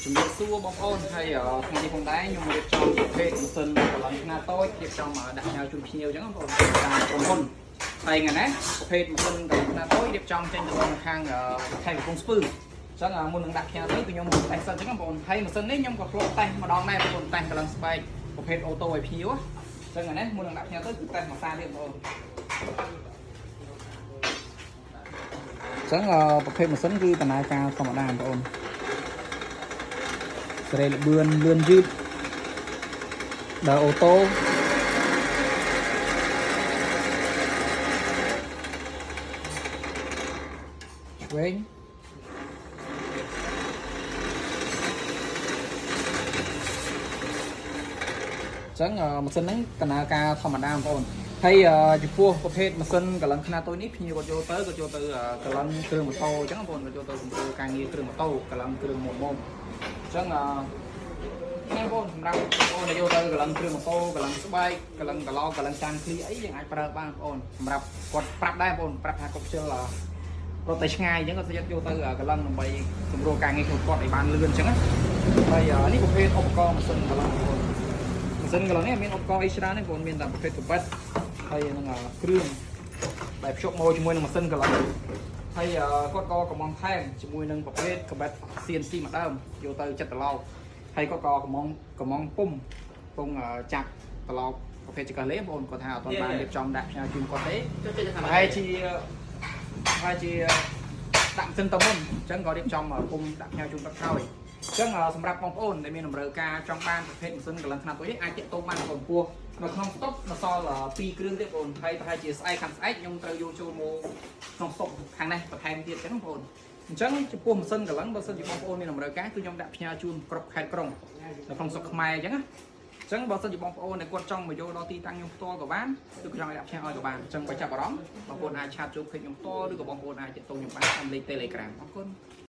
ជំរាបសួរបងប្អូនហើយថ្ងៃនេះផងដែរខ្ញុំរៀបចំប្រភេទម៉ាស៊ីនកន្លងខ្នាតតូចរៀបចំដាក់ផ្ញើជូនភ្ញៀវអញ្ចឹងបងប្អូនតាមក្រុមហ៊ុនហើយថ្ងៃនេះប្រភេទម៉ាស៊ីនកន្លងខ្នាតតូចរៀបចំចេញទៅខាងខេត្តកំពង់ស្ពឺអញ្ចឹងមុននឹងដាក់ផ្ញើទៅគឺខ្ញុំតេស្តសិនអញ្ចឹងបងប្អូនហើយម៉ាស៊ីននេះខ្ញុំក៏ធ្លាប់តេស្តម្ដងដែរបងប្អូនតេស្តកន្លងស្បែកប្រភេទអូតូឲ្យភ្ញៀវអញ្ចឹងថ្ងៃនេះមុននឹងដាក់ផ្ញើទៅគឺតេស្តមួយសារទៀតបងប្អូនចឹងប្រភេទម៉ាស៊ីនគឺដំណើរការធម្មតាបងប្អូនសេរីល្បឿនលឿនយឺតដើរអូតូឆ្វេងចឹងម៉ាស៊ីនហ្នឹងដំណើរការធម្មតាបងប្អូនហើយចំពោះប្រភេទម៉ាស៊ីនកន្លងខ្នាតតូចនេះភ្ញៀវគាត់យកទៅកន្លងគ្រឿងម៉ូតូអញ្ចឹងបងប្អូនគាត់យកទៅសម្រួលការងារគ្រឿងម៉ូតូកន្លងគ្រឿងមុំអញ្ចឹងនេះបងសម្រាប់បងប្អូនដែលយកទៅកន្លងគ្រឿងម៉ូតូកន្លងស្បែកកន្លងកឡោកន្លងចានឃ្លីអីយើងអាចប្រើបានបងប្អូនសម្រាប់គាត់ប្រាប់ដែរបងប្អូនប្រាប់ថាគាត់ខ្ជិលរត់ទៅឆ្ងាយអញ្ចឹងគាត់យកទៅកន្លងដើម្បីសម្រួលការងារខ្លួនគាត់ឲ្យបានលឿនអញ្ចឹងហើយនេះប្រភេទឧបករណ៍ម៉ាស៊ីនកន្លងបងប្អូនម៉ាស៊ីនកន្លងនេះមានឧបករណ៍អីច្រើនទេបងប្អូនមានតែប្រភេទកាបិតហើយនឹងគ្រឿងដែលភ្ជាប់មកជាមួយនឹងម៉ាស៊ីនកន្លងហើយគាត់ក៏កំងថែមជាមួយនឹងប្រភេទកាបិត CNC មួយដើមយកទៅចិត្តត្រឡោកហើយគាត់ក៏កំងពុំចាប់ត្រឡោកប្រភេទចង្កឹះលេបងប្អូនគាត់ថាអត់ទាន់បានរៀបចំដាក់ផ្ញើជូនគាត់ទេប្រហែលជាដាក់ម៉ាស៊ីនទៅមុនអញ្ចឹងក៏រៀបចំពុំដាក់ផ្ញើជូនគាត់ហើយអញ្ចឹងសម្រាប់បងប្អូនដែលមានតម្រូវការចង់បានប្រភេទម៉ាស៊ីនកន្លងខ្នាតតូចនេះអាចទាក់ទងបានបងប្អូននៅក្នុងស្តុកនៅសល់2គ្រឿងទៀតបងប្អូនហើយប្រហែលជាស្អែកខាងស្អែកខ្ញុំត្រូវយកចូលមកក្នុងស្តុកខាងនេះបន្ថែមទៀតចឹងបងប្អូនអញ្ចឹងចំពោះម៉ាស៊ីនកន្លងបើសិនជាបងប្អូនមានតម្រូវការគឺខ្ញុំដាក់ផ្ញើជូនគ្រប់ខេត្តក្រុងនៅក្នុងស្រុកខ្មែរអញ្ចឹងណាអញ្ចឹងបើសិនជាបងប្អូនដែលគាត់ចង់មកយកដល់ទីតាំងខ្ញុំផ្ទាល់ក៏បានឬក៏ចង់ឲ្យដាក់ផ្ញើឲ្យក៏បានអញ្ចឹងបើចាប់អារម្មណ៍បងប្អូនអាចឆាតចូលពេកខ្ញុំផ្ទាល់ឬក៏បងប្អូនអាចទាក់ទងខ្ញុំបានតាមលេខ Telegram អរគុណ